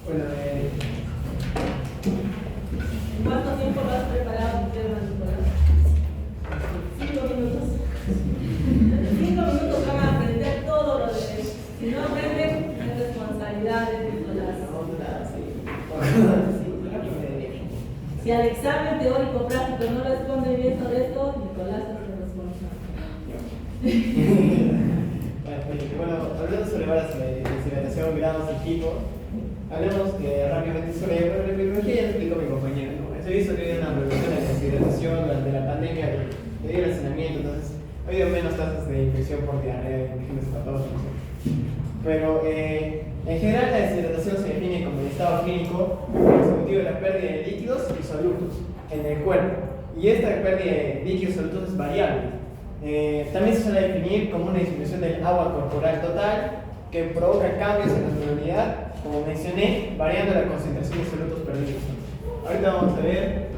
Bueno, ¿En cuánto tiempo lo has preparado, Nicolás? 5 minutos. En 5 minutos van a aprender todo lo de él. Si no aprenden, es responsabilidad de Nicolás. Si al examen teórico práctico no responde bien sobre esto, Nicolás es el responsable. Bueno, hablando sobre varas de deshidratación, grados y tipos, hablemos rápidamente sobre la epidemiología. Ya lo explicó mi compañero, ¿no? Se visto que hay una reducción de deshidratación durante la pandemia debido al hacinamiento, entonces ha habido menos tasas de infección por diarrea y infecciones patógenas. Pero en general la deshidratación se define como el estado clínico constitutivo de la pérdida de líquidos y solutos en el cuerpo. Y esta pérdida de líquidos y solutos es variable. También se suele definir como una disminución del agua corporal total que provoca cambios en la osmolaridad, como mencioné, variando la concentración de solutos perdidos. Ahorita vamos a ver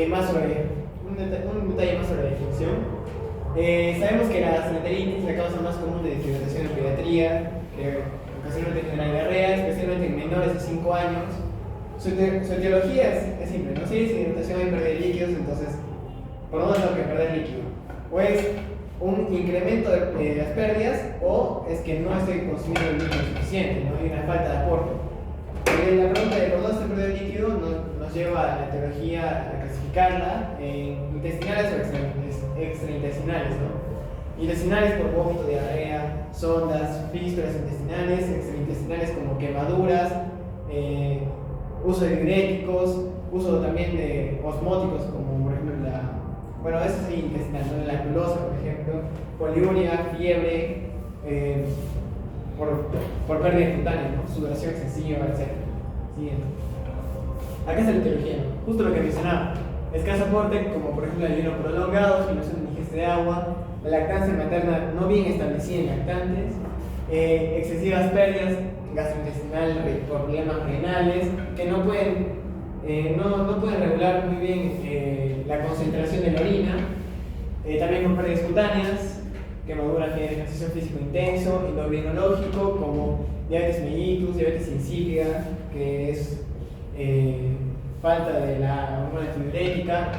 más sobre un detalle más sobre la definición. Sabemos que la gastroenteritis es la causa más común de deshidratación en pediatría, que ocasionalmente genera diarrea, especialmente en menores de 5 años. Su etiología es simple, ¿no? Si hay deshidratación hay pérdida de líquidos, entonces, ¿por dónde tengo que perder líquido? O es un incremento de las pérdidas, o es que no estoy consumiendo el líquido suficiente, ¿no? Hay una falta de aporte. La pregunta de por dónde se pierde el líquido nos lleva a la etiología a clasificarla en intestinales o extraintestinales, ¿no? Intestinales por vómito, diarrea, sondas, fístulas intestinales, extraintestinales como quemaduras, uso de diuréticos, uso también de osmóticos como por ejemplo eso es intestinal, ¿no? La glucosa, por ejemplo, poliuria, fiebre, por pérdida cutánea, ¿no? Sudoración excesiva, etc. Siguiente. Acá está la etiología, ¿no? Justo lo que mencionaba. Escaso aporte, como por ejemplo el ayuno prolongado, disminución de ingesta de agua, la lactancia materna no bien establecida en lactantes, excesivas pérdidas gastrointestinales por problemas renales, que no pueden regular muy bien la concentración de la orina, también por pérdidas cutáneas, quemaduras de ejercicio físico intenso, endocrinológico como diabetes mellitus, diabetes insípida, que es falta de la hormona tiroidética,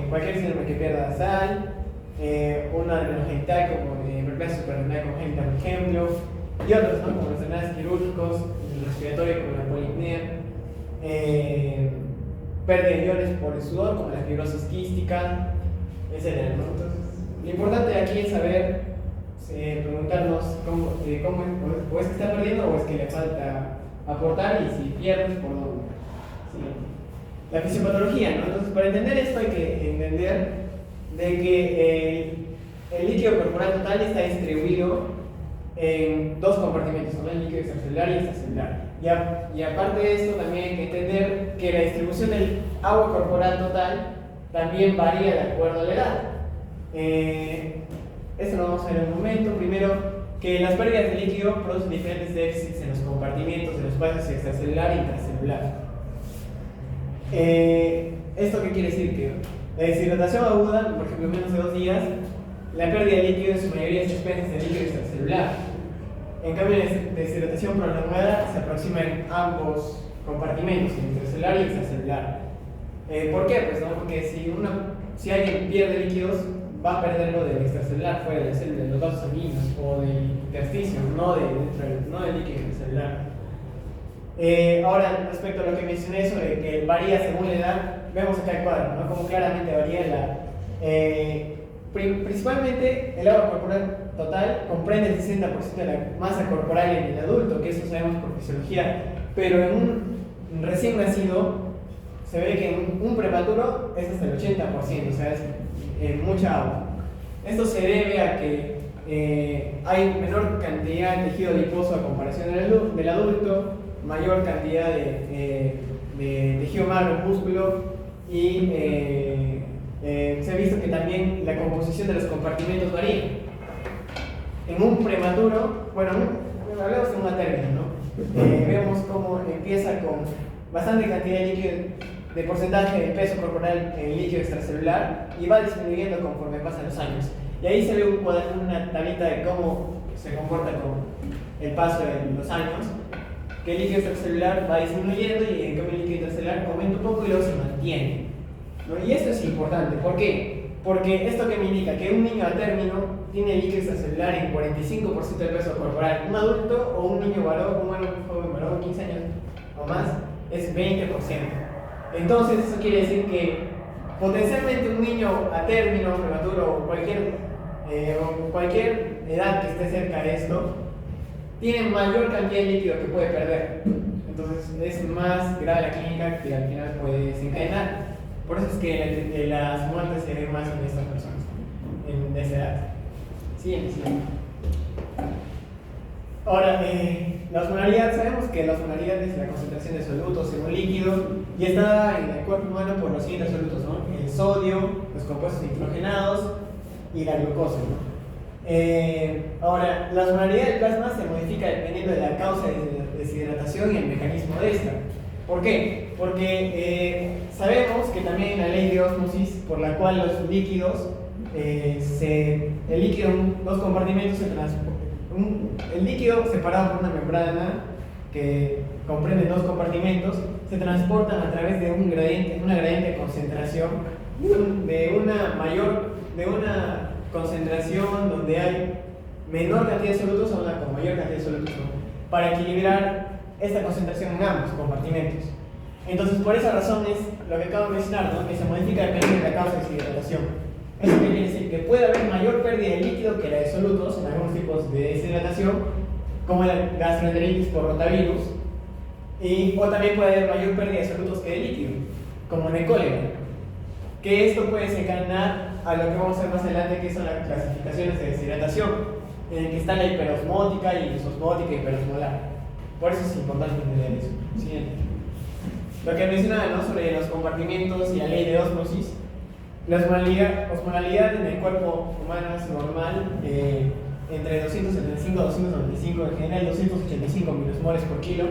cualquier síndrome que pierda sal, una renogenital como hiperplasia suprarrenal congénita, por ejemplo, y otros, ¿no? Como los enfermedades quirúrgicos, el respiratorio como la polipnea, pérdida de iones por el sudor como la fibrosis quística, etc., ¿no? Entonces, lo importante aquí es saber, preguntarnos cómo o es que está perdiendo o es que le falta aportar, y si pierdes, por dónde. Sí. La fisiopatología, ¿no? Entonces, para entender esto hay que entender de que el líquido corporal total está distribuido en dos compartimentos, ¿no? El líquido extracelular y extracelular. Y aparte de esto, también hay que entender que la distribución del agua corporal total también varía de acuerdo a la edad. Esto lo vamos a ver en un momento. Primero, que las pérdidas de líquido producen diferentes déficits en los compartimentos de los espacios extracelular e intracelular. ¿Esto qué quiere decir? Que la deshidratación aguda, por ejemplo, menos de 2 días, la pérdida de líquido en su mayoría se expresa en el líquido extracelular. En cambio, la deshidratación prolongada se aproxima en ambos compartimentos, el intracelular y el extracelular. ¿Por qué? Pues, ¿no? Porque si alguien pierde líquidos, va a perderlo del extracelular, fuera de célula, de los vasos sanguíneos o del intersticio, no del líquido extracelular. Ahora, respecto a lo que mencioné sobre que varía según la edad, vemos acá el cuadro, ¿no? Como claramente varía principalmente el agua corporal total comprende el 60% de la masa corporal en el adulto, que eso sabemos por fisiología, pero en un recién nacido se ve que en un prematuro es hasta el 80%, o sea, es mucha agua. Esto se debe a que hay menor cantidad de tejido adiposo a comparación del adulto, mayor cantidad de tejido magro, músculo, y se ha visto que también la composición de los compartimentos varía. En un prematuro, hablamos de una término, ¿no? Vemos cómo empieza con bastante cantidad de líquido, de porcentaje de peso corporal en líquido extracelular, y va disminuyendo conforme pasan los años. Y ahí se ve una tablita de cómo se comporta con el paso de los años. que el líquido extracelular va disminuyendo y en cambio el líquido intracelular aumenta un poco y luego se mantiene, ¿no? Y esto es importante. ¿Por qué? Porque esto que me indica que un niño a término tiene líquido extracelular en 45% del peso corporal. Un adulto o un niño varón, un joven varón de 15 años o más, es 20%. Entonces eso quiere decir que potencialmente un niño a término, prematuro o cualquier edad que esté cerca de esto, tiene mayor cantidad de líquido que puede perder. Entonces es más grave la clínica que al final puede desencadenar. Por eso es que las muertes se ven más en estas personas, en esa edad. Siguiente. Ahora, la osmolaridad, sabemos que la osmolaridad es la concentración de solutos en un líquido y está en el cuerpo humano por los siguientes solutos, ¿no? El sodio, los compuestos nitrogenados y la glucosa, ¿no? Ahora, la osmolaridad del plasma se modifica dependiendo de la causa de deshidratación y el mecanismo de esta. ¿Por qué? Porque sabemos que también hay una ley de ósmosis por la cual los líquidos, el líquido en dos compartimentos se transporta. El líquido separado por una membrana que comprende dos compartimentos se transportan a través de una gradiente de concentración de una concentración donde hay menor cantidad de solutos a una con mayor cantidad de solutos, ¿no? Para equilibrar esta concentración en ambos compartimentos. Entonces, por esa razón es lo que acabo de mencionar, ¿no? Que se modifica dependiendo de la causa de deshidratación. Eso quiere decir que puede haber mayor pérdida de líquido que la de solutos en algunos tipos de deshidratación, como la gastroenteritis por rotavirus, o también puede haber mayor pérdida de solutos que de líquido, como en el cólera. Que esto puede desencadenar a lo que vamos a ver más adelante, que son las clasificaciones de deshidratación, en el que está la hiperosmótica y osmótica y hiperosmolar. Por eso es importante entender eso. Siguiente. Lo que mencionaba, ¿no? Sobre los compartimentos y la ley de ósmosis. La osmolalidad en el cuerpo humano es normal, entre 275 a 295, en general 285 milismoles por kilo.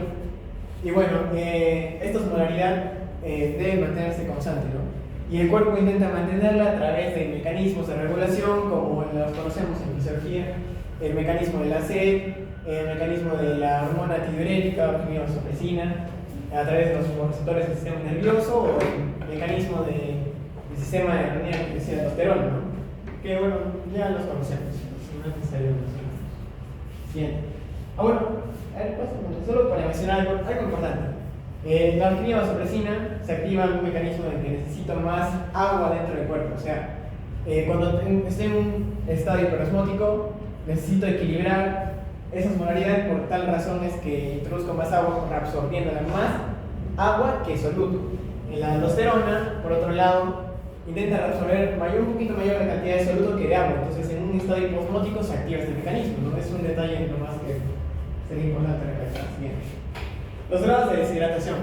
Y bueno, esta osmolaridad debe mantenerse constante, ¿no? Y el cuerpo intenta mantenerla a través de mecanismos de regulación, como los conocemos en fisiología, el mecanismo de la sed, el mecanismo de la hormona antidiurética, o vasopresina, a través de los receptores del sistema nervioso, o el mecanismo del sistema de testosterona, ¿no? Que bueno, ya los conocemos, no es necesario mencionarlos. Bien. Bueno, a ver, solo para mencionar algo importante. La orquídea vasopresina se activa en un mecanismo en el que necesito más agua dentro del cuerpo. O sea, cuando estoy en un estado hiperosmótico, necesito equilibrar esa osmolaridad. Por tal razón es que introduzco más agua, reabsorbiéndola más agua que soluto. La aldosterona, por otro lado, intenta reabsorber un poquito mayor la cantidad de soluto que de agua. Entonces, en un estado hiposmótico se activa este mecanismo, ¿no? Es un detalle nomás que sería importante recalcar. Bien. Los grados de deshidratación.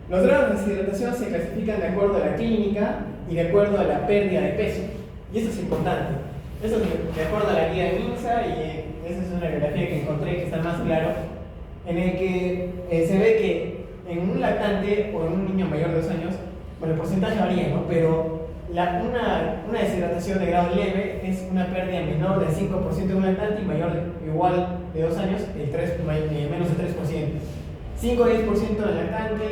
Los grados de deshidratación se clasifican de acuerdo a la clínica y de acuerdo a la pérdida de peso. Y eso es importante. Eso es de acuerdo a la guía de MINSA, y esa es una bibliografía que encontré que está más claro, en el que se ve que en un lactante o en un niño mayor de 2 años, bueno, el porcentaje varía, ¿no? Pero una deshidratación de grado leve es una pérdida menor del 5% de un lactante y mayor igual de 2 años, menos del 3%. 5 a 10% del lactante,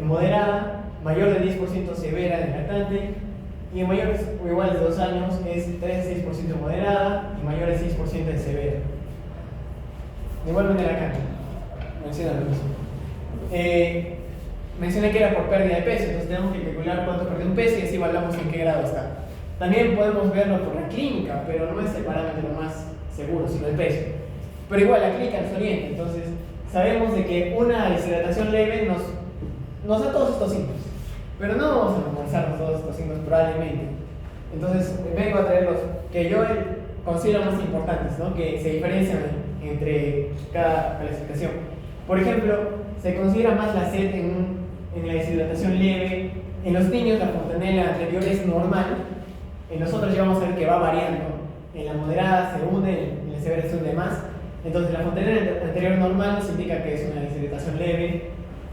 moderada, mayor del 10% severa del lactante, y en mayores o iguales de 2 años es 3 a 6% moderada y mayor del 6% de severa. Igualmente lactante, menciona lo mismo. Mencioné que era por pérdida de peso, entonces tenemos que calcular cuánto perdió un peso y así evaluamos en qué grado está. También podemos verlo por la clínica, pero no es el parámetro más seguro, sino el peso. Pero igual la clínica nos orienta, entonces sabemos de que una deshidratación leve nos da todos estos signos, pero no vamos a memorizarnos todos estos signos probablemente. Entonces vengo a traer los que yo considero más importantes, ¿no? Que se diferencian entre cada clasificación. Por ejemplo, se considera más la sed en la deshidratación leve. En los niños la fontanela anterior es normal, en nosotros ya vamos a ver que va variando. En la moderada se hunde, en la severa se hunde más. Entonces la fontanela anterior normal nos indica que es una deshidratación leve.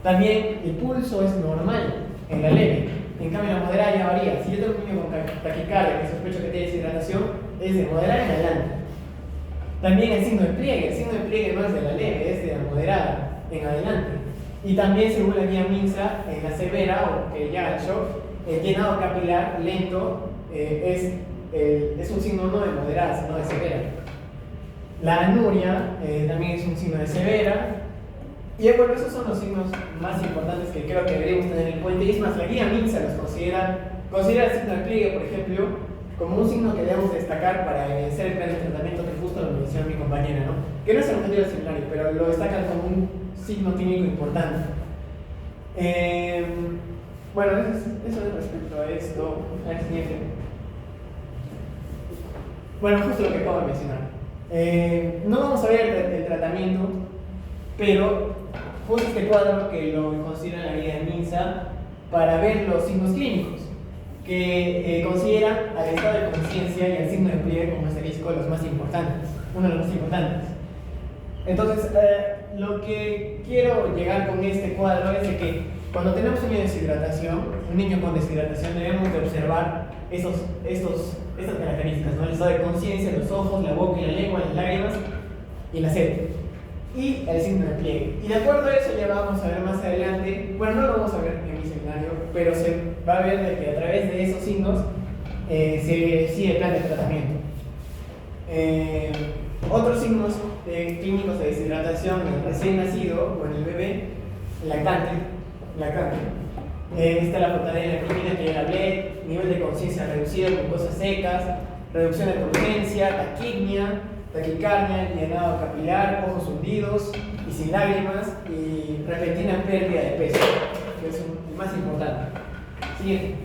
También el pulso es normal en la leve, en cambio en la moderada ya varía. Si yo tengo un niño con taquicardia que sospecho que tiene deshidratación, es de moderada en adelante. También el signo de pliegue no es de la leve, es de la moderada. en adelante. Y también, según la guía MINSA, en la severa, o que ya shock, el llenado capilar lento es un signo no de moderada, sino de severa. La anuria también es un signo de severa. Y bueno, esos son los signos más importantes que creo que deberíamos tener en cuenta. Y es más, la guía MINSA los considera el signo de pliegue, por ejemplo, como un signo que debemos destacar para hacer el plan de tratamiento, que justo lo mencionó mi compañera, ¿no? Que no es el objetivo del seminario, pero lo destacan como un signo clínico importante. Bueno, eso es respecto a esto. A ver, siguiente. Bueno, justo lo que acabo de mencionar. No vamos a ver el tratamiento, pero justo este cuadro que lo considera la guía de MINSA para ver los signos clínicos, que considera al estado de conciencia y al signo de pliegue como asterisco los más importantes, uno de los más importantes. Entonces, lo que quiero llegar con este cuadro es de que cuando tenemos un niño con deshidratación, debemos de observar estas características, ¿no? El estado de conciencia, los ojos, la boca y la lengua, las lágrimas y la sed. Y el signo de pliegue. Y de acuerdo a eso ya vamos a ver más adelante, bueno, no lo vamos a ver en mi seminario, pero se va a ver de que a través de esos signos se sigue el plan de tratamiento. Otros signos clínicos de deshidratación en el recién nacido o en el bebé, lactante. Está la flotadera clínica que ya hablé, nivel de conciencia reducido con cosas secas, reducción de turgencia, taquipnia, taquicardia, llenado capilar, ojos hundidos y sin lágrimas, y repentina pérdida de peso, que es el más importante. Siguiente.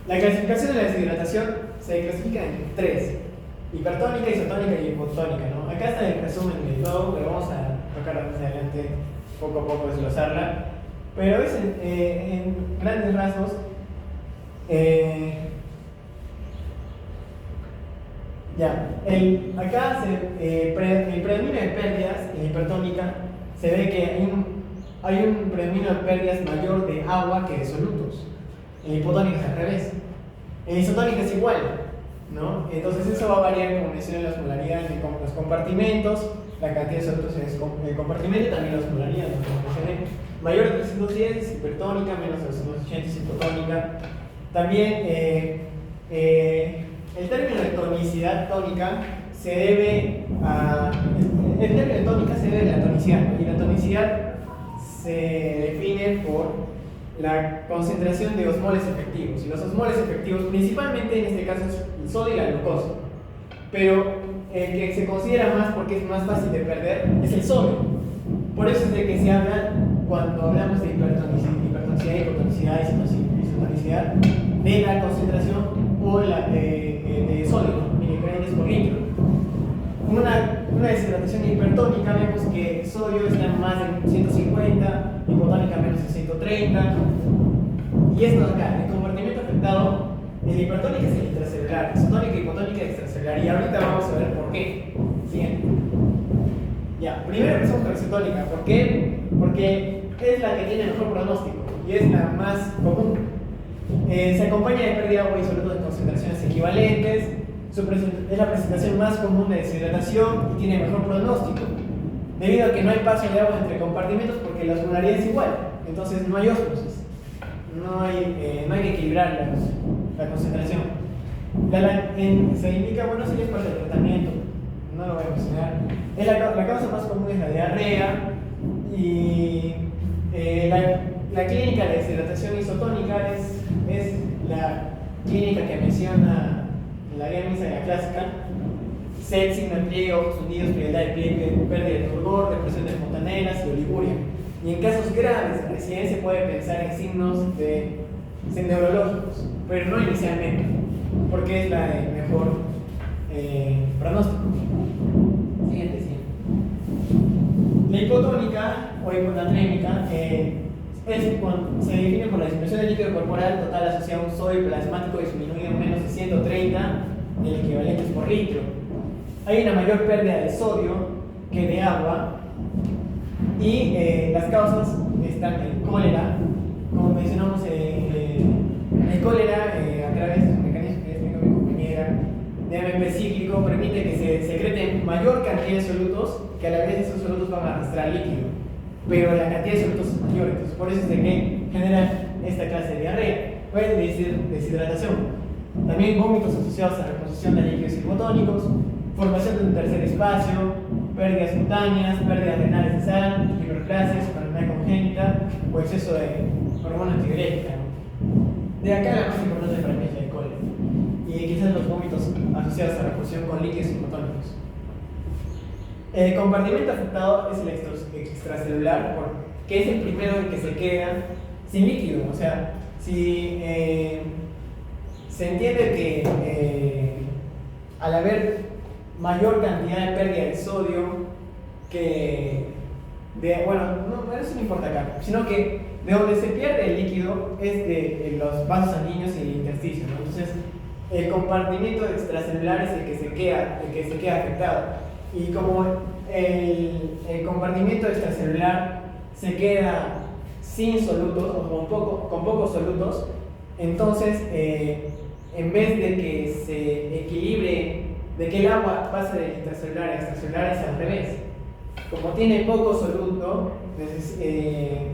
La clasificación de la deshidratación se clasifica en tres: hipertónica, isotónica y hipotónica, ¿no? Acá está el resumen de todo, pero vamos a tocar más adelante, poco a poco desglosarla. Pero es en grandes rasgos. Acá el predominio de pérdidas en hipertónica se ve que hay un predominio de pérdidas mayor de agua que de solutos. En hipotónica es al revés. En isotónica es igual, ¿no? Entonces eso va a variar, como mencioné, las molaridades de los compartimentos, la cantidad de solutos en el compartimento y también las molaridades, como mencioné. Mayor de 310 es hipertónica, menos de 280 es hipotónica. También el término de tonicidad tónica se debe a... El término de tónica se debe a la tonicidad, y la tonicidad se define por la concentración de osmoles efectivos. Y los osmoles efectivos, principalmente en este caso, es el sodio y la glucosa. Pero el que se considera más porque es más fácil de perder es el sodio. Por eso es de que se habla, cuando hablamos de hipertonicidad, hipotonicidad y isotonicidad, de la concentración o de sodio, miligramos por litro. Una deshidratación hipertónica, vemos que sodio está en más de 150, hipotónica menos de 130. Y esto de acá, el compartimento afectado, el hipertónica es el intracelular, isotónica y hipotónica es extracelular. Y ahorita vamos a ver por qué. Siguiente. Ya, primero empezamos con la isotónica. ¿Por qué? Porque es la que tiene el mejor pronóstico y es la más común. Se acompaña de pérdida de agua y solutos de concentraciones equivalentes. Es la presentación más común de deshidratación y tiene mejor pronóstico, debido a que no hay paso de agua entre compartimentos porque la osmolaridad es igual, entonces no hay ósmosis, no hay que equilibrar la concentración. Se indica, bueno, si es parte del tratamiento, no lo voy a mencionar. La causa más común es la diarrea y la clínica de deshidratación isotónica es la clínica que menciona la guía MINSA de la clásica: sed, signo de pliegue, ojos hundidos, frialdad de pliegue, pérdida de turgor, depresión de fontanelas y oliguria. Y en casos graves de residencia se puede pensar en signos neurológicos, pero no inicialmente, porque es la de mejor pronóstico. Siguiente. La hipotónica o hipotantrémica se define por la disminución del líquido corporal total asociado a un sodio plasmático disminuido en menos de 130 del equivalentes por litro. Hay una mayor pérdida de sodio que de agua, y las causas están en cólera, como mencionamos. El cólera, a través de un mecanismo que explicó mi compañera de AMP cíclico, permite que se secreten mayor cantidad de solutos que a la vez esos solutos van a arrastrar líquido, pero la cantidad de solutos es mayor, entonces por eso es de que genera esta clase de diarrea, o deshidratación. También vómitos asociados a reposición de líquidos hipotónicos, formación de un tercer espacio, pérdidas cutáneas, pérdidas renales de sal, hidroplasia, supernemia congénita o exceso de hormona antidiurética, ¿no? De acá la más importante para mí es la E. coli. Y quizás los vómitos asociados a reposición con líquidos hipotónicos. El compartimento afectado es el extracelular, que es el primero en que se queda sin líquido. O sea, si se entiende que al haber mayor cantidad de pérdida de sodio bueno, no, eso no importa acá, sino que de donde se pierde el líquido es de los vasos sanguíneos y el intersticio, ¿no? Entonces, el compartimento extracelular es el que se queda afectado. Y como el compartimento extracelular se queda sin solutos o con pocos solutos, entonces en vez de que se equilibre, de que el agua pase del intracelular a extracelular, es al revés. Como tiene poco soluto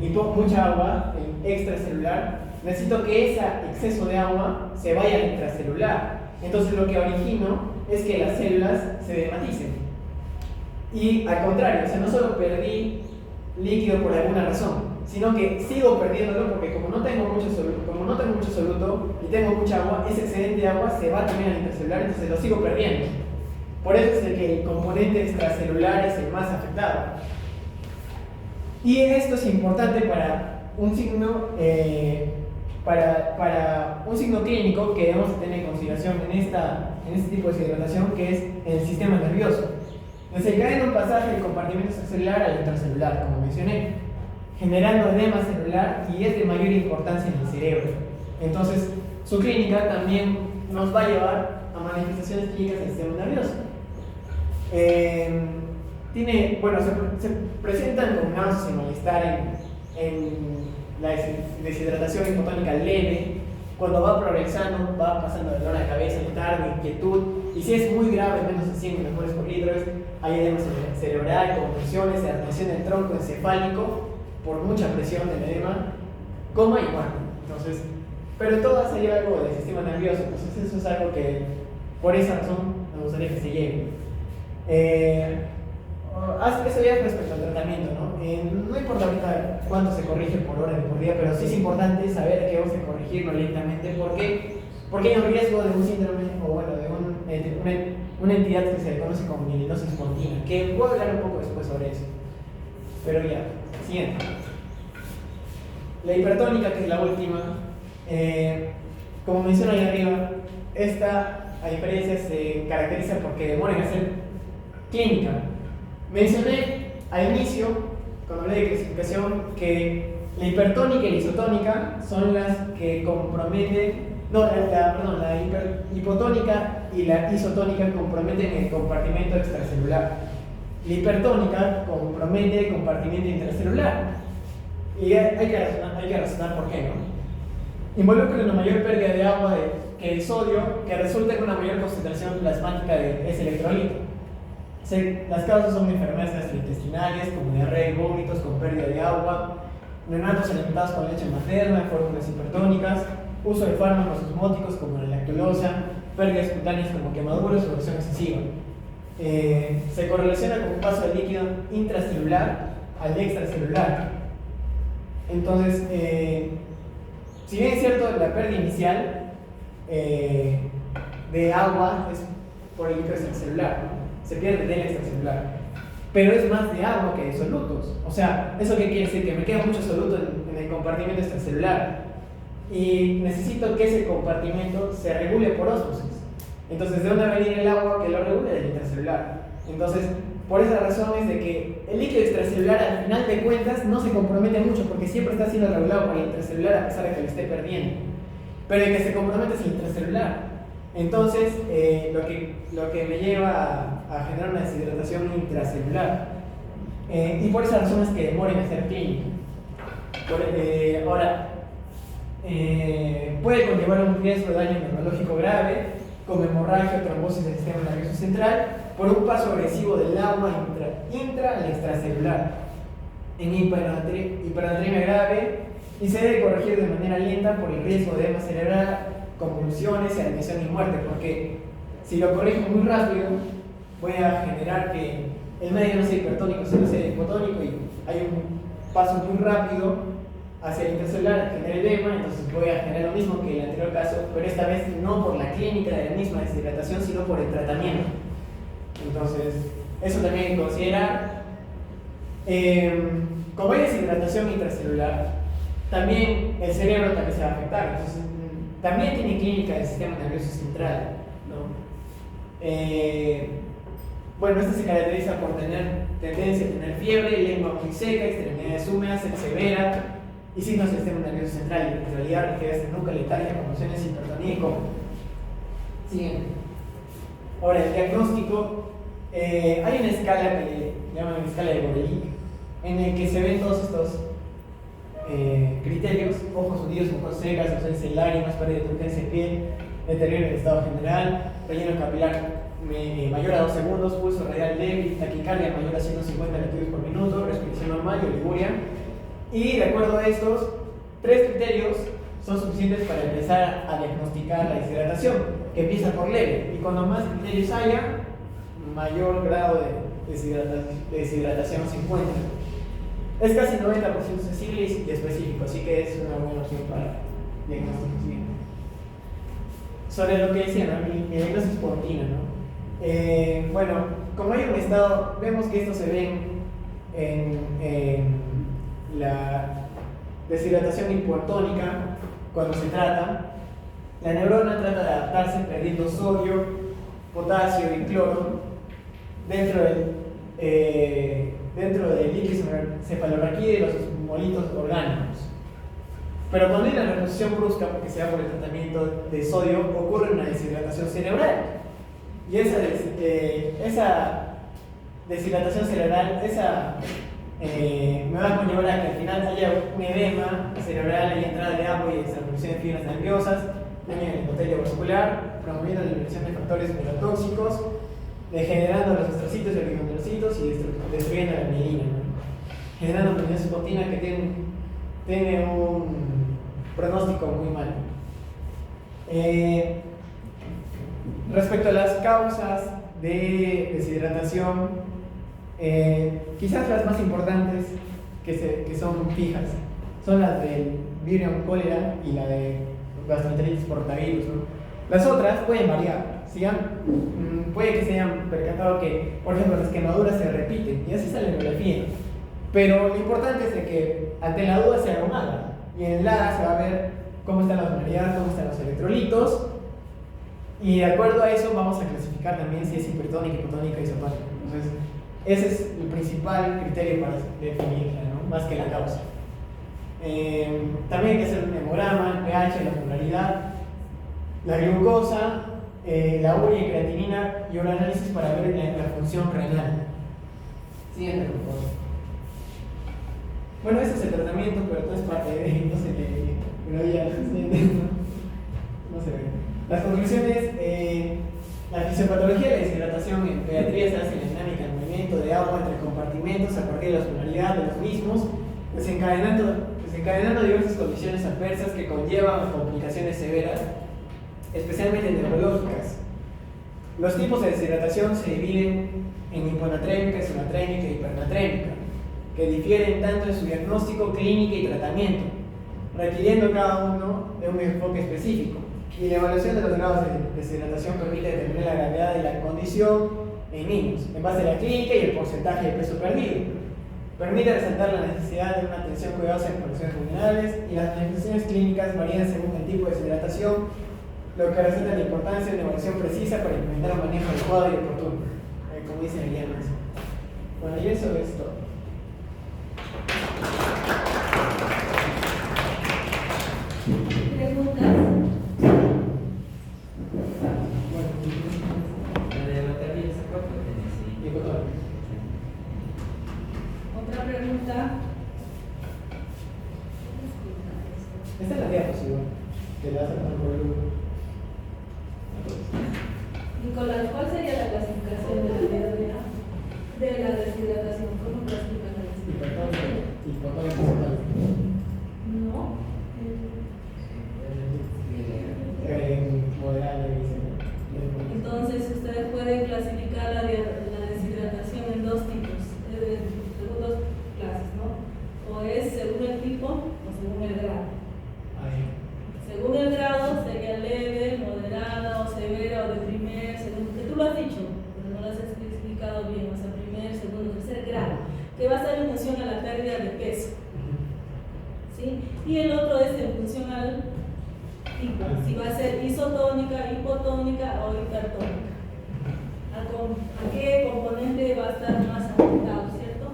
y mucha agua extracelular, necesito que ese exceso de agua se vaya al intracelular. Entonces lo que origino es que las células se dematicen. Y al contrario, o sea, no solo perdí líquido por alguna razón, sino que sigo perdiéndolo porque como no tengo mucho soluto y tengo mucha agua, ese excedente de agua se va también al intracelular, entonces lo sigo perdiendo. Por eso es que el componente extracelular es el más afectado. Y esto es importante para un signo, para un signo clínico que debemos tener en consideración en este tipo de deshidratación, que es el sistema nervioso. Desencadena un pasaje del compartimento extracelular al intracelular, como mencioné, generando edema celular y es de mayor importancia en el cerebro. Entonces, su clínica también nos va a llevar a manifestaciones clínicas del sistema nervioso. Se presentan con náuseas y malestar en la deshidratación hipotónica leve. Cuando va progresando, va pasando de dolor a la cabeza, letargo, inquietud, y si es muy grave, menos de 100 mg por litro, hay edema cerebral, convulsiones, alteración del tronco encefálico por mucha presión del edema, coma y muerte. Entonces, pero todo hace algo del sistema nervioso, entonces eso es algo que por esa razón me gustaría que se lleve. Eso ya es respecto al tratamiento, ¿no? No importa ahorita cuánto se corrige por hora ni por día, pero sí es importante saber que vamos a corregirlo lentamente porque hay un riesgo de un síndrome o bueno, de una entidad que se conoce como mielinosis continua, que puedo hablar un poco después sobre eso. Pero ya, siguiente. La hipertónica, que es la última, como menciono ahí arriba, esta a diferencia se caracteriza porque demora en hacer clínica. Mencioné al inicio, cuando hablé de clasificación, que la hipertónica y la isotónica son las que comprometen, la hipotónica y la isotónica comprometen el compartimento extracelular. La hipertónica compromete el compartimento intracelular. Y hay que razonar por qué, ¿no? Involucra una mayor pérdida de agua que el sodio, que resulta en una mayor concentración plasmática de ese electrolito. Las causas son enfermedades gastrointestinales, como diarrea y vómitos con pérdida de agua, neonatos alimentados con leche materna, fórmulas hipertónicas, uso de fármacos osmóticos como la lactulosa, pérdidas cutáneas como quemaduras o erosión excesiva. Se correlaciona con un paso del líquido intracelular al extracelular. Entonces, si bien es cierto, la pérdida inicial de agua es por el líquido extracelular, ¿no? Se pierde del extracelular, pero es más de agua que de solutos. O sea, ¿eso qué quiere decir? Que me queda mucho soluto en el compartimento extracelular y necesito que ese compartimento se regule por ósmosis. Entonces, ¿de dónde va a venir el agua que lo regule? Del intracelular. Entonces, por esa razón es de que el líquido extracelular al final de cuentas no se compromete mucho porque siempre está siendo regulado por el intracelular a pesar de que lo esté perdiendo. Pero el que se compromete es el intracelular. Entonces, lo que me lleva a generar una deshidratación intracelular. Y por esa razón es que demora en hacer clínica. Puede conllevar un riesgo de daño neurológico grave, como hemorragia o trombosis del sistema nervioso central, por un paso agresivo del agua intra al extracelular en hipernatremia grave y se debe corregir de manera lenta por el riesgo de edema cerebral, convulsiones, admisión y muerte, porque si lo corrijo muy rápido voy a generar que el medio no sea hipertónico, sino sea hipotónico y hay un paso muy rápido hacia el intercelular, genera edema, entonces voy a generar lo mismo que en el anterior caso, pero esta vez no por la clínica de la misma deshidratación, sino por el tratamiento. Entonces, eso también hay que considerar. Como hay deshidratación intracelular, también el cerebro también se va a afectar. Entonces, también tiene clínica del sistema nervioso central, ¿no? Bueno, esta se caracteriza por tener tendencia a tener fiebre, lengua muy seca, extremidades húmedas, sed severa y signos del sistema nervioso central, irritabilidad, rigidez de nuca, letargia, convulsiones, hipertonía y coma. Siguiente. Ahora, el diagnóstico, hay una escala que le llaman la escala de Gorelick, en el que se ven todos estos criterios: ojos hundidos, ojos secas, ausencia de lágrimas, pérdida de turgencia de piel, deterioro del estado general, relleno capilar mayor a 2 segundos, pulso radial débil, taquicardia mayor a 150 latidos por minuto, respiración normal y oliguria. Y de acuerdo a estos 3 criterios son suficientes para empezar a diagnosticar la deshidratación, que empieza por leve, y cuando más criterios haya, mayor grado de deshidratación se encuentra. Es casi 90% sensible y específico, así que es una buena opción para diagnóstico. Sobre lo que decía, ¿no? Mi diagnóstico es por orina, ¿no? Bueno, como hay un estado, vemos que esto se ve en la deshidratación hipotónica cuando se trata. La neurona trata de adaptarse perdiendo sodio, potasio y cloro dentro del líquido cefalorraquídeo y los osmolitos orgánicos. Pero cuando hay una reposición brusca, porque se da por el tratamiento de sodio, ocurre una deshidratación cerebral. Y esa deshidratación cerebral, me va a conllevar a que al final haya un edema cerebral, haya entrada de agua y desarrollo de fibras nerviosas, daño en el endotelio vascular, promoviendo la liberación de factores neurotóxicos, degenerando los astrocitos y oligodendrocitos y destruyendo la mielina, ¿no? Generando pneumonia que tiene un pronóstico muy malo. Respecto a las causas de deshidratación, quizás las más importantes que son fijas son las del virion cólera y la de gastroenteritis por rotavirus, ¿no? Las otras pueden variar. Puede que se hayan percatado que, por ejemplo, las quemaduras se repiten y así sale en radiografía. Pero lo importante es de que ante la duda se haga un ADA, y en el ADA se va a ver cómo está la osmolaridad, cómo están los electrolitos, y de acuerdo a eso vamos a clasificar también si es hipertónica, hipotónica y isotónica. Entonces, ese es el principal criterio para definirla, ¿no? Más que la causa. También hay que hacer un hemograma, el pH, la osmolaridad, la glucosa, la urea y creatinina y un análisis para ver la función renal. Siguiente, por favor. Bueno, ese es el tratamiento, pero todo es parte de, no se lee, pero ya no se ve. Las conclusiones: la fisiopatología de la deshidratación en pediatría se hace en la dinámica del movimiento de agua entre compartimentos a partir de la osmolaridad de los mismos, desencadenando diversas condiciones adversas que conllevan complicaciones severas, especialmente neurológicas. Los tipos de deshidratación se dividen en hiponatrémica, isomatrémica y hipernatrémica, que difieren tanto en su diagnóstico, clínica y tratamiento, requiriendo cada uno de un enfoque específico. Y la evaluación de los grados de deshidratación permite determinar la gravedad de la condición en niños, en base a la clínica y el porcentaje de peso perdido. Permite resaltar la necesidad de una atención cuidadosa en condiciones vulnerables, y las manifestaciones clínicas varían según el tipo de deshidratación, lo que resalta la importancia de una evaluación precisa para implementar un manejo adecuado y oportuno, como dice el guía. Bueno, y eso es todo. ¿Preguntas? Otra pregunta. Esta es la diapositiva que le hace por el Nicolás, ¿cuál sería la clasificación de la Y el otro es en función al tipo, si va a ser isotónica, hipotónica o hipertónica. ¿A qué componente va a estar más afectado, cierto?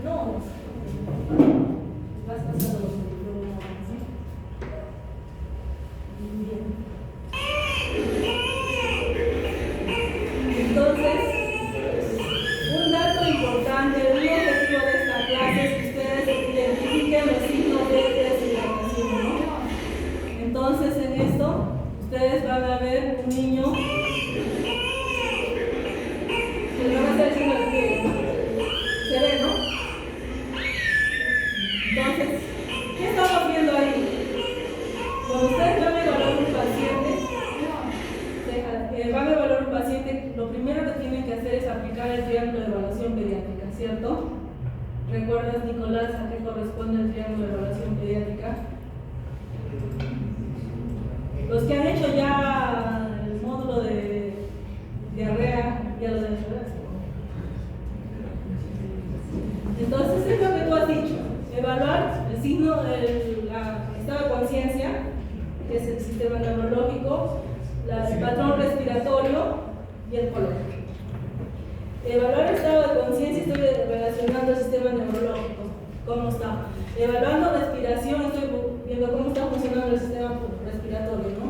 No, vas pasando los problemas, ¿sí? Bien. Entonces, un dato importante, un objetivo de esta clase es que ustedes identifiquen los signos de deshidratación, ¿no? Entonces, en esto, ustedes van a ver un niño que le van a hacer el signo del pie. ¿Se ve, no? Entonces, ¿qué estamos viendo ahí? Cuando ustedes van a evaluar un paciente, lo primero que tienen que hacer es aplicar el triángulo de evaluación pediátrica, ¿cierto? ¿Recuerdas, Nicolás, a qué corresponde el triángulo de evaluación pediátrica? Los que han hecho ya el módulo de diarrea, ya lo deben saber. Entonces, es lo que tú has dicho: evaluar el signo, el estado de conciencia, que es el sistema neurológico, el patrón respiratorio y el color. Evaluar el estado de conciencia, estoy relacionando el sistema neurológico, cómo está. Evaluando respiración, estoy viendo cómo está funcionando el sistema respiratorio, ¿no?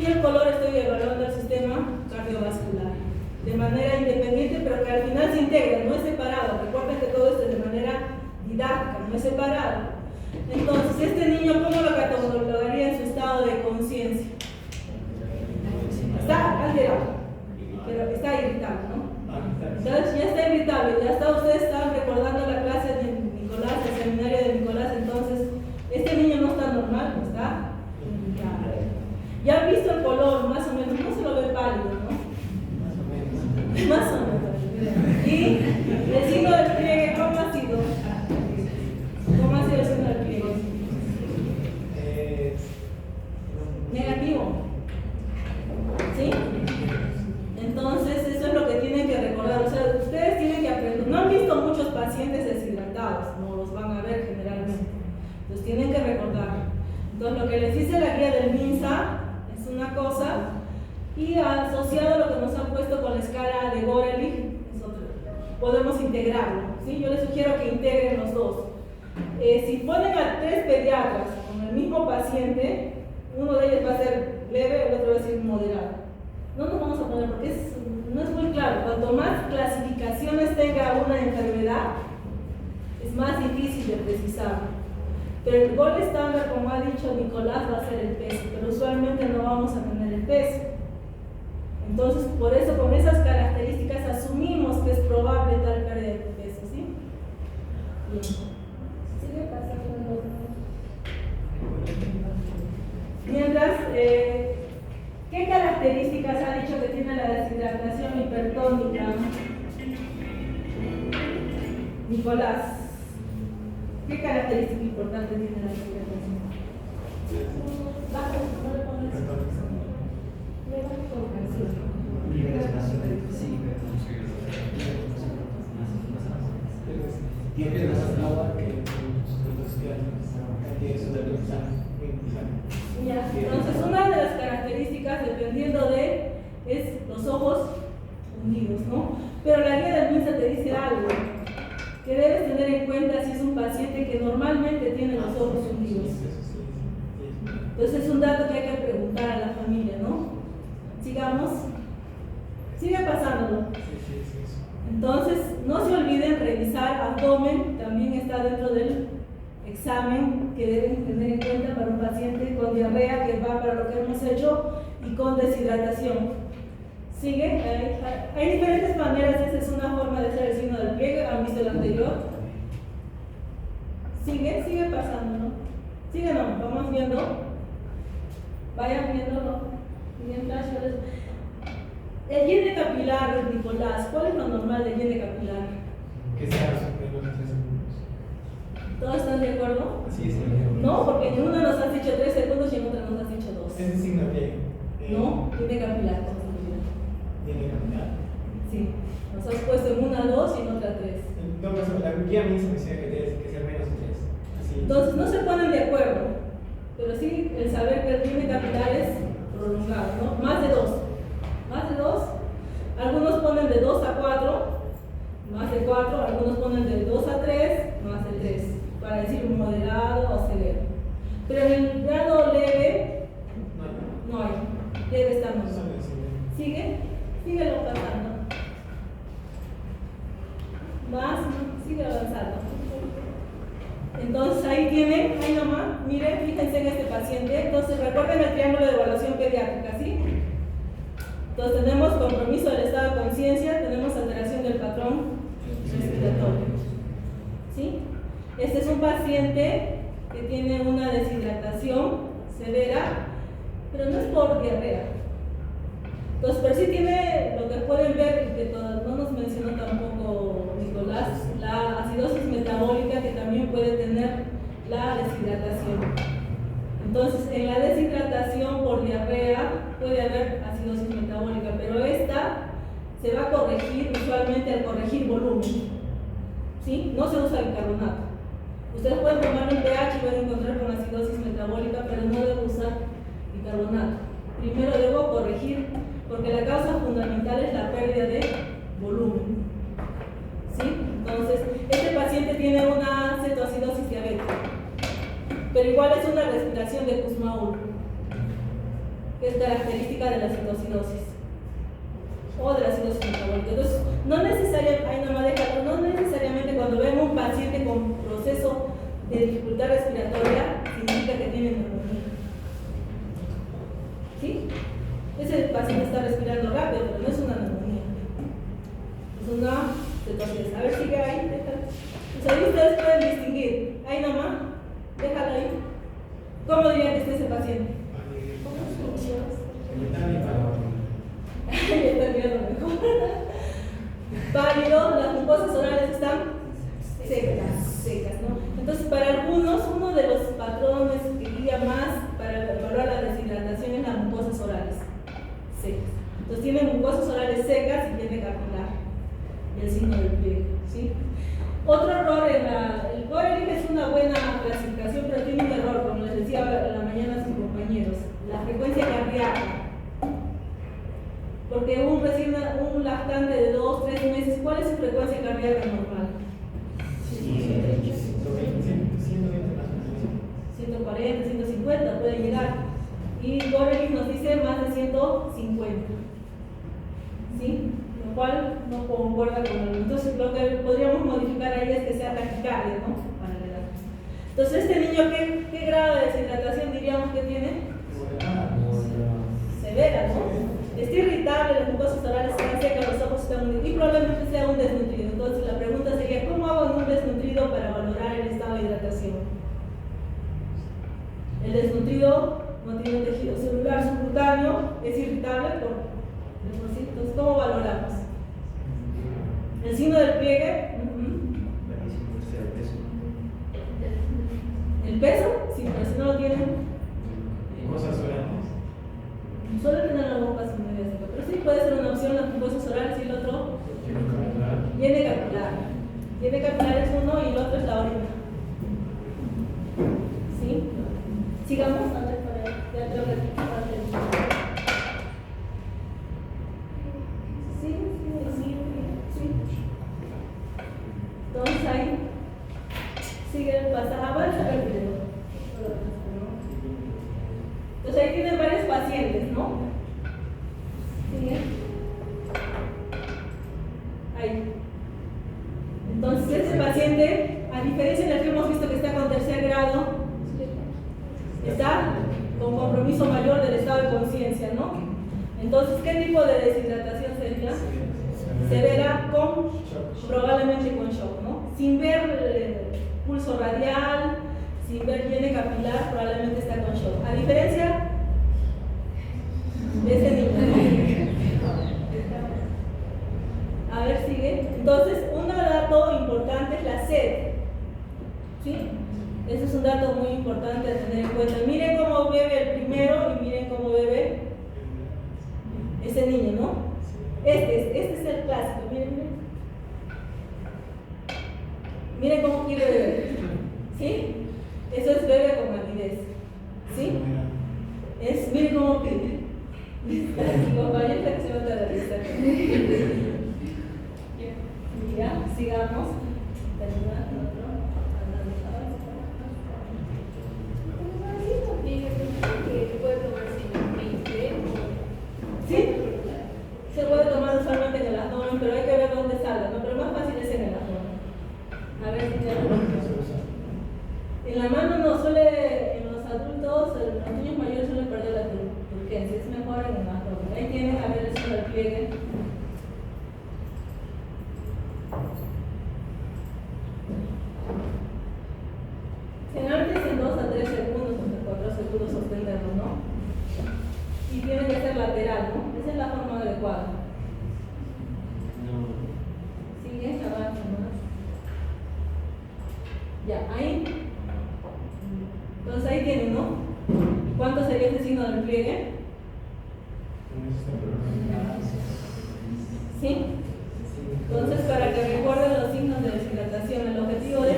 Y el color, estoy evaluando el sistema cardiovascular, de manera independiente, pero que al final se integra, no es separado. Recuerden que todo esto es de manera didáctica, no es separado. Entonces, este niño, ¿cómo lo catalogaría en su estado de conciencia? Está alterado, pero está irritable, ¿no? Entonces ya está irritable, ya está, ustedes están recordando la clase de Nicolás, el seminario de Nicolás. Entonces, este niño no está normal, está irritable. Ya han visto el color, más o menos, no se lo ve pálido, ¿no? Más o menos. Y el signo del pliegue, ¿cómo ha sido? ¿Cómo ha sido el signo del pliegue? Negativo. ¿Sí? Entonces, eso es lo que tienen que recordar. O sea, ustedes tienen que aprender. No han visto muchos pacientes deshidratados, no los van a ver generalmente. Entonces, tienen que recordar. Entonces, lo que les dice la guía del MINSA es una cosa, y asociado a lo que nos han puesto con la escala de Gorelick, es otra. Podemos integrarlo, ¿sí? Yo les sugiero que integren los dos. Si ponen a 3 pediatras con el mismo paciente, uno de ellos va a ser leve, el otro va a ser moderado. No nos vamos a poner porque no es muy claro. Cuanto más clasificaciones tenga una enfermedad, es más difícil de precisar. Pero el gol estándar, como ha dicho Nicolás, va a ser el peso, pero usualmente no vamos a tener el peso. Entonces, por eso, con esas características, asumimos que es probable tal pérdida de peso, ¿sí? Bien. Sigue pasando. Mientras, ¿qué características ha dicho que tiene la deshidratación hipertónica? Nicolás, ¿qué característica importante tiene la deshidratación? Bajo, no le pones. Tiene más agua que ya, entonces una de las características, dependiendo de, es los ojos hundidos, ¿no? Pero la guía del MINSA te dice algo que debes tener en cuenta si es un paciente que normalmente tiene los ojos hundidos. Entonces es un dato que hay que preguntar a la familia, ¿no? Sigamos. Sigue pasándolo. Entonces, no se olviden revisar abdomen, también está dentro del examen que deben tener en cuenta para un paciente con diarrea, que va para lo que hemos hecho, y con deshidratación. ¿Sigue? Hay diferentes maneras, esa es una forma de hacer el signo del pliegue, ¿han visto el anterior? Sigue pasando, ¿no? Sigue, no, vamos viendo. Vayan viéndolo. Mientras yo les... El llene capilar, Nicolás, ¿cuál es lo normal del llene capilar? Que sea superior a 3 segundos. ¿Todos están de acuerdo? Sí, sí. No, porque en una nos has dicho 3 segundos y en otra nos has dicho 2. Es el signo pliegue. No, tiene inicio menciona que tiene que ser menos 3. Así. Entonces no se ponen de acuerdo, pero sí el saber que tiene capitales prolongados, ¿no? Más de 2. Más de 2. Algunos ponen de 2 a 4, más de 4. Algunos ponen de 2 a 3, más de 3. Para decir moderado o severo. Pero en el grado leve no hay. Debe estar más. ¿Sigue? Síguelo pasando. Más, sigue avanzando. Entonces ahí tienen, ahí nomás, miren, fíjense en este paciente. Entonces recuerden el triángulo de evaluación pediátrica, ¿sí? Entonces tenemos compromiso del estado de conciencia, tenemos alteración del patrón respiratorio, ¿sí? Este es un paciente que tiene una deshidratación severa, pero no es por diarrea. Entonces, pero sí tiene lo que pueden ver, que no nos mencionó tampoco Nicolás, la acidosis metabólica que también puede tener la deshidratación. Entonces, en la deshidratación por diarrea puede haber acidosis metabólica, pero esta se va a corregir usualmente al corregir volumen, ¿sí? No se usa bicarbonato. Ustedes pueden tomar un pH y pueden encontrar con acidosis metabólica, pero no debo usar bicarbonato. Primero debo corregir, porque la causa fundamental es la pérdida de volumen, ¿sí? Entonces, este paciente tiene una cetoacidosis diabética, pero igual es una respiración de Kussmaul, que es característica de la cetoacidosis o de la acidosis metabólica. Entonces, no necesariamente cuando vemos un paciente con proceso de dificultad respiratoria, significa que tiene neumonía. ¿Sí? Ese paciente está respirando rápido, pero no es una neumonía. Es una cetoacidosis. A ver, sigue ahí. Pues ahí ustedes pueden distinguir. Ahí nomás. Déjalo ahí. ¿Cómo dirían que esté ese paciente? Está mirando mejor. Pálido, las mucosas orales están secas, ¿no? Entonces, para algunos, uno de los patrones que guía más para evaluar la deshidratación es las mucosas orales secas. Entonces, tienen mucosas orales secas y tiene capilar y el signo del pliegue, ¿sí? Otro error el Gorelick es una buena clasificación, pero tiene un error, como les decía en la mañana a sus compañeros, la frecuencia cardíaca. Porque un lactante de 2-3 meses, ¿cuál es su frecuencia cardíaca normal? 140, 150 puede llegar. Y Gorelick nos dice más de 150. ¿Sí? Lo cual no concuerda con el. Entonces, lo que podríamos modificar ahí es que sea taquicardia, ¿no? Para la edad. Entonces, este niño, ¿qué grado de deshidratación diríamos que tiene? Severa, ¿no? Está irritable, las mucosas orales están secas, los ojos están muy... y probablemente sea un desnutrido. Entonces la pregunta sería, ¿cómo hago en un desnutrido para valorar el estado de hidratación? El desnutrido no tiene tejido celular subcutáneo, es irritable por sí. Entonces, ¿cómo valoramos? El signo del pliegue. ¿El peso? Sí, pero si no lo tienen. Mucosas orales. Solo tener la boca sin media seca, pero sí puede ser una opción las mucosas orales y el otro viene capilar. Viene capilar es uno y el otro es la orina. ¿Sí? Sigamos antes para ya creo que sí. Entonces ahí sigue el pasaje, avanza el video. Entonces ahí tienen varios pacientes, ¿no? ¿Sí? Ahí. Entonces este paciente, a diferencia del que hemos visto que está con tercer grado, está con compromiso mayor del estado de conciencia, ¿no? Entonces, ¿qué tipo de deshidratación sería? Severa probablemente con shock, ¿no? Sin ver pulso radial, sin ver hiene capilar, probablemente está con shock. A diferencia de ese niño. A ver, sigue. Entonces, un dato importante es la sed. ¿Sí? Ese es un dato muy importante a tener en cuenta. Miren cómo bebe el primero y miren cómo bebe ese niño, ¿no? Este es el clásico, miren. Miren cómo quiere beber. ¿Sí? Eso es bebe con avidez. ¿Sí? Miren cómo pide. Mi compañero que se va a dar la lista. Ya, sigamos. ¿Sí? Se puede tomar usualmente en el abdomen, pero hay que ver dónde salga, ¿no? Pero más fácil es en el abdomen. A ver si en la mano no suele, en los adultos, en los niños mayores suelen perder la turgencia, es mejor en el abdomen. Ahí tienen a ver eso del pliegue. Generalmente es en 2 a 3 segundos, entre 4 segundos sostenerlo, ¿no? Y tiene que ser lateral, ¿no? Esa es la forma adecuada. Sigue, avanza, ¿no? Ya, ahí. Entonces ahí tienen, ¿no? ¿Cuánto sería este signo del pliegue? ¿Sí? Entonces, para que recuerden los signos de deshidratación, el objetivo de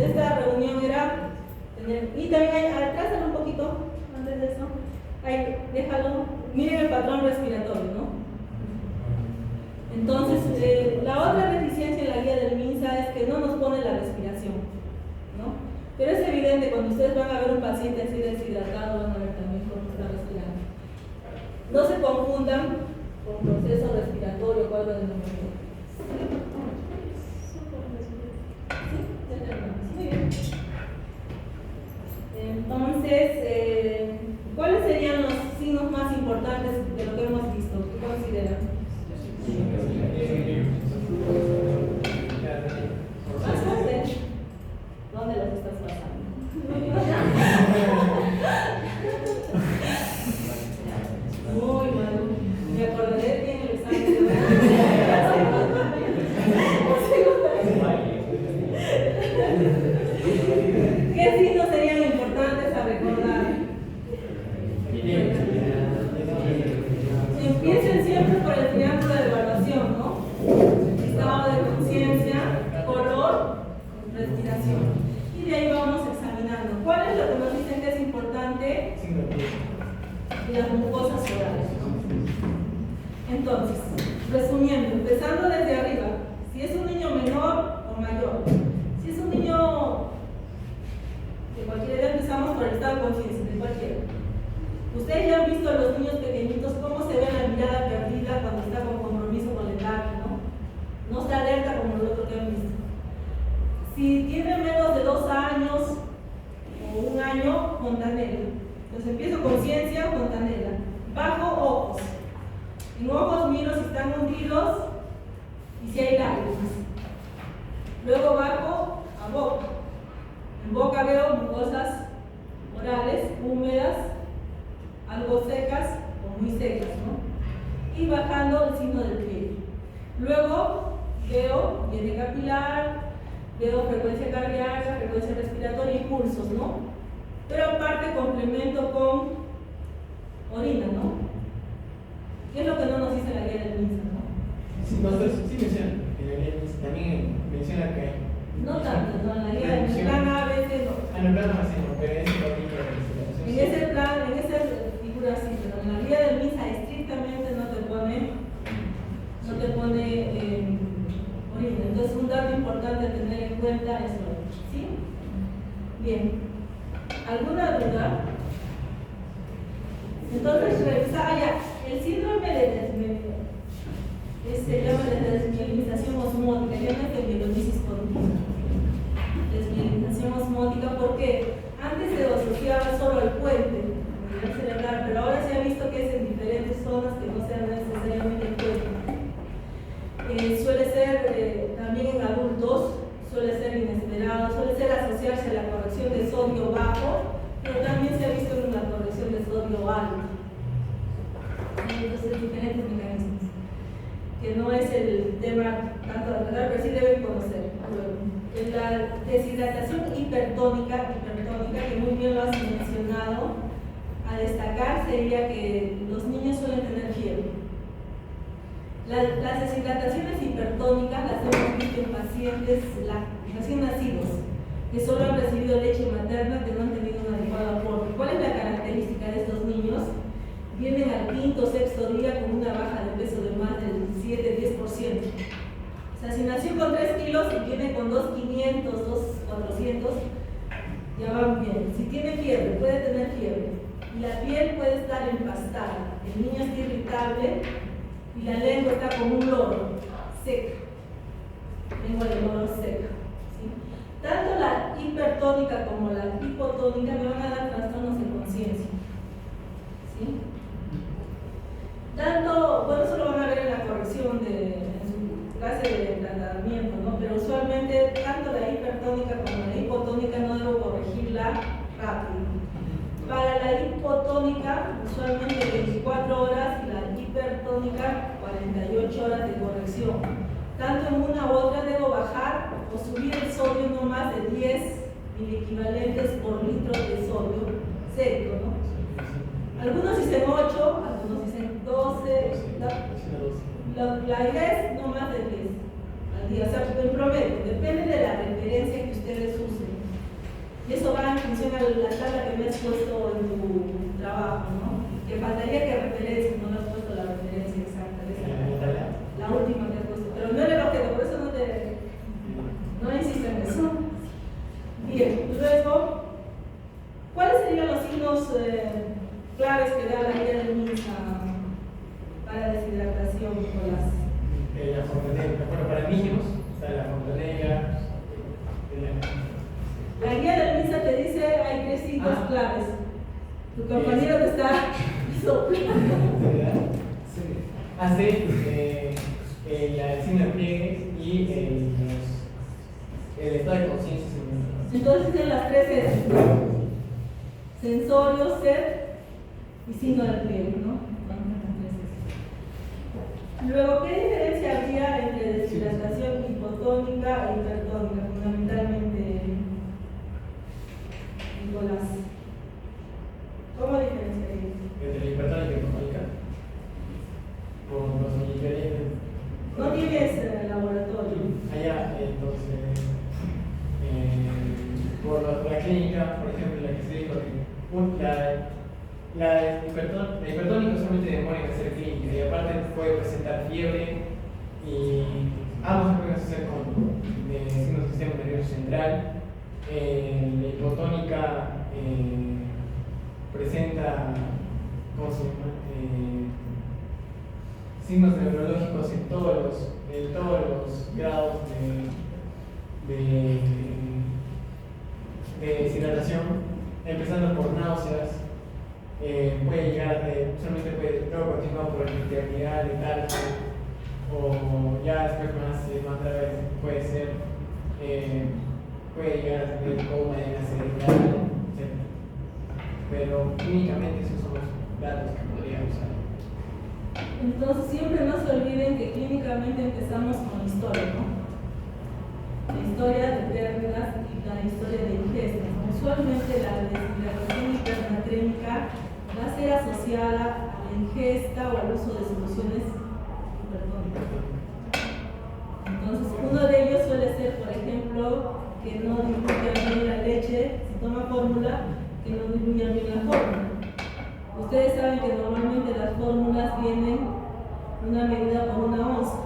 esta reunión era tener. Y también hay, atrásalo un poquito, antes de eso. Ahí, déjalo. Miren el patrón respiratorio, ¿no? Entonces, la otra deficiencia en la guía del MINSA es que no nos pone la respiración, ¿no? Pero es evidente, cuando ustedes van a ver un paciente así deshidratado, van a ver también cómo está respirando. No se confundan con proceso respiratorio, cuadro de neumonía. Entonces, ¿cuáles serían los signos más importantes de lo que hemos visto? ¿Qué consideran? Bastante. ¿Dónde los estás pasando? Muy mal. Me acordaré de ti en el examen. ¿Qué signos serían importantes a recordar? Empiecen siempre por el triángulo de evaluación, ¿no? Estado de conciencia, color, respiración. Y de ahí vamos examinando. ¿Cuál es lo que nos dicen que es importante? Y las mucosas orales. Entonces, resumiendo, empezando desde arriba, si es un niño menor o mayor, si es un niño de cualquier edad, empezamos por el estado de conciencia, de cualquiera. Ustedes ya han visto a los niños pequeñitos cómo se ve la mirada perdida cuando está con compromiso con el tarde, ¿no? No está alerta como el otro que han visto. Si tiene menos de 2 años o 1 año, fontanela. Entonces empiezo conciencia, fontanela. Bajo ojos. En ojos miro si están hundidos y si hay lágrimas. Luego bajo a boca. En boca veo mucosas orales, húmedas, algo secas o muy secas, ¿no? Y bajando el signo del pliegue. Luego veo diente capilar, veo frecuencia cardíaca, frecuencia respiratoria y pulsos, ¿no? Pero aparte complemento con orina, ¿no? ¿Qué es lo que no nos dice la guía del MINSA, no? Sí, menciona. También menciona que. No tanto, no, en la guía del plan A veces no. En el plan así, no, pero en ese capítulo de respiración. En ese plan, en esa figura sí, pero en la guía del MINSA estrictamente no te pone orina. Entonces un dato importante a tener en cuenta es lo, ¿sí? Bien. ¿Alguna duda? Entonces revisar ya. El síndrome se llama de desmielinización osmótica, ya no es de mielonisis continua. Desmielinización osmótica porque antes se asociaba solo al puente a nivel cerebral, pero ahora se ha visto que es en diferentes zonas que no sean necesariamente el puente. Suele ser también en adultos, suele ser inesperado, suele ser asociarse a la corrección de sodio bajo, pero también se ha visto en la corrección de sodio alto. Entonces, diferentes mecanismos, que no es el tema tanto de tratar, pero sí deben conocer. La deshidratación hipertónica, que muy bien lo has mencionado, a destacar sería que los niños suelen tener fiebre. Las deshidrataciones hipertónicas las hemos visto en pacientes recién nacidos, que solo han recibido leche materna, que no han tenido un adecuado aporte. ¿Cuál es la característica de estos niños? Vienen al quinto o sexto día con una baja de peso de más del 7-10%. O sea, si nació con 3 kilos y viene con 2,500, 2,400, ya van bien. Si tiene fiebre, puede tener fiebre, y la piel puede estar empastada, el niño está irritable y la lengua está como un loro, seca, lengua de loro seca. ¿Sí? Tanto la hipertónica como la hipotónica me van a dar trastornos de conciencia. ¿Sí? Tanto, bueno, eso lo van a ver en la corrección en su clase de tratamiento, ¿no? Pero usualmente tanto la hipertónica como la hipotónica no debo corregirla rápido. Para la hipotónica, usualmente 24 horas, y la hipertónica 48 horas de corrección. Tanto en una u otra debo bajar o subir el sodio no más de 10 miliequivalentes por litro de sodio seco, ¿no? Algunos dicen 8, algunos dicen 12. La idea es no más de 10 al día, o sea, en promedio, depende de la referencia que ustedes usen. Y eso va en función a la tabla que me has puesto en tu trabajo, ¿no? Que faltaría que referencias, no le has puesto la referencia exacta de esa la última que has puesto. Pero no era el objeto, por eso no insisto en eso. Bien, luego, ¿cuáles serían los signos claves que da la guía del MINSA para deshidratación, Nicolás? La fontanela, bueno, para niños está la fontanela. La guía del MINSA te dice hay 3 signos claves. Tu compañero te está soplando. Hace el signo de pliegue y el estado de conciencia. Entonces tienen las 3 S: sensorio, sed y signo de pliegue, ¿no? Luego, ¿qué diferencia habría entre deshidratación hipotónica e hipertónica, fundamentalmente, Nicolás? ¿Cómo diferenciarías? Entre la hipertónica y hipotónica. Con los militares. No tienes laboratorio. Allá, entonces, por la clínica, por ejemplo, la que se dijo que la hipertónica solamente demora en hacer clínica y aparte puede presentar fiebre y ambos se pueden hacer con signos del sistema nervioso central. La hipotónica presenta, ¿cómo se llama? Signos neurológicos en todos los grados de deshidratación, empezando por náuseas. Puede llegar, solamente puede luego continuar por eternidad, letargo, o ya después más grave puede ser, puede llegar a tener coma en la cerebral, etc. Pero clínicamente esos son los datos que podría usar. Entonces siempre no se olviden que clínicamente empezamos con historia, ¿no? La historia de pérdidas y la historia de ingesta. Usualmente la deshidratación hipernatrémica va a ser asociada a la ingesta o al uso de soluciones hipertónicas. Entonces, uno de ellos suele ser, por ejemplo, que no diluya bien la leche, si toma fórmula, que no diluya bien la fórmula. Ustedes saben que normalmente las fórmulas vienen una medida por 1 onza.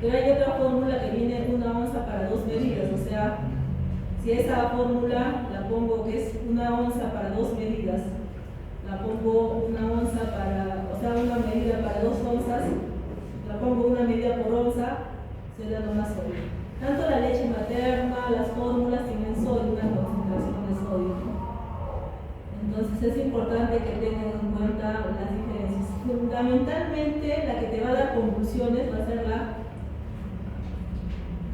Pero hay otra fórmula que viene 1 onza para 2 medidas, o sea, si esa fórmula la pongo que es 1 onza para 2 medidas, la pongo 1 onza para, o sea, una medida para 2 onzas, la pongo una medida por onza, sería lo más sodio. Tanto la leche materna, las fórmulas tienen sodio, una concentración de sodio, ¿no? Entonces es importante que tengan en cuenta las diferencias. Fundamentalmente la que te va a dar convulsiones va a ser la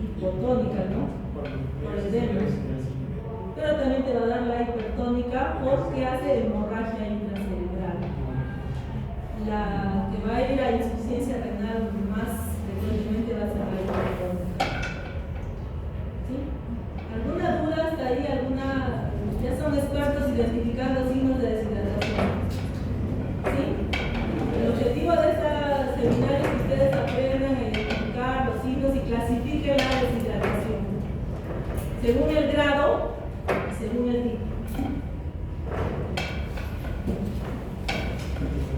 hipotónica, ¿no? Por el edema. Pero también te va a dar la hipertónica porque hace hemorragia intracerebral. La que va a ir a insuficiencia renal más frecuentemente va a ser la hipertónica. ¿Sí? ¿Alguna duda hasta ahí? ¿Alguna? Ya son expertos identificando signos de deshidratación. ¿Sí? El objetivo de este seminario es que ustedes aprendan a identificar los signos y clasifiquen la deshidratación. según el grado y según el tipo.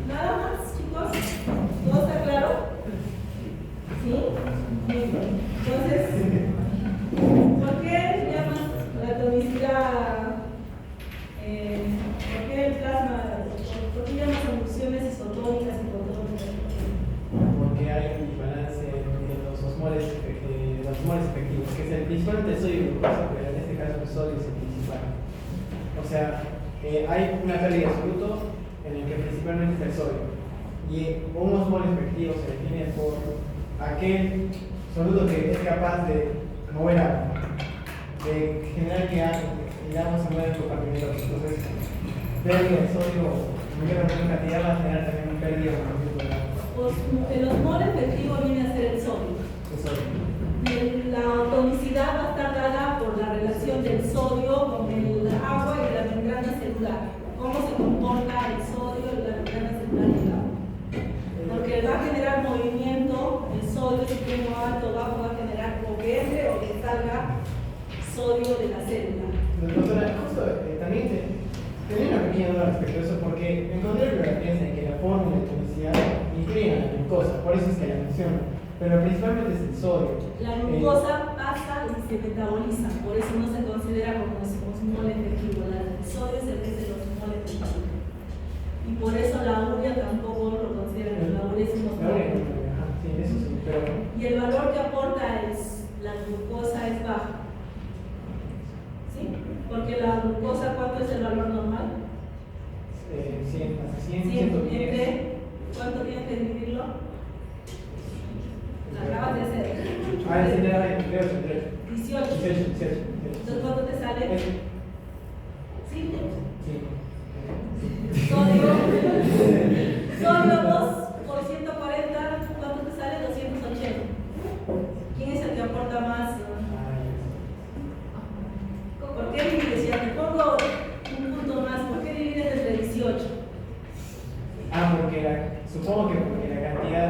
Nada más, chicos. ¿Todo está claro? ¿Sí? Muy bien. Entonces, ¿por qué llamas la atomicidad? ¿Por qué el plasma? ¿Por qué llamas soluciones isotónicas y fotónicas? Porque hay un balance de los osmoles efectivos, que es el principal del sodio y glucosa, pero en este caso el sodio es el principal. O sea, hay una pérdida de soluto en el que principalmente está el sodio. Y un osmol efectivo se define por aquel soluto que es capaz de mover agua, de generar que el agua se mueva en compartimentos. Entonces, pérdida de sodio, mayor cantidad va a generar también pérdida de movimiento de agua. El osmol efectivo viene a ser el sodio. La atomicidad va a estar dada por la relación del sodio con el agua y la membrana celular. ¿Cómo se comporta el sodio y la membrana celular y el agua? Porque va a generar movimiento, el sodio, si tengo alto o bajo, va a generar o que entre o que salga sodio de la célula. Doctora, justo también tenía una pequeña duda respecto a eso, porque encontré bibliografías en que la fórmula de atomicidad incluye la glucosa, por eso es que la menciono, pero principalmente es el sodio. La glucosa pasa y se metaboliza, por eso no se considera como osmol efectivo. El sodio es el que es el osmol efectivo. Y por eso la urea tampoco lo considera, la urea es un osmol efectivo. Sí, eso sí, pero... Y el valor que aporta la glucosa es bajo. ¿Sí? Porque la glucosa, ¿cuánto es el valor normal? 100, hasta 100, 100. 110. ¿Entre cuánto tienes que dividirlo? Acabas de hacer. Ah, es creo, 18. 18. Entonces, ¿cuánto te sale? Sí. Sí. Sodio 2 por 140, ¿cuánto te sale? 280. ¿Quién es el que aporta más? ¿Por qué divides? Ya te pongo un punto más. ¿Por qué divides entre 18? Porque supongo que porque la cantidad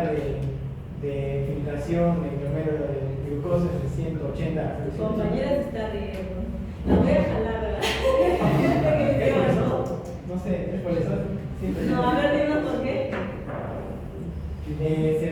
de filtración de glomérula de glucosa es de 180. Tu compañera se está riendo. La voy a jalar, ¿verdad? ¿Es por eso? No sé, es por eso. No, a ver, dinos por qué. Se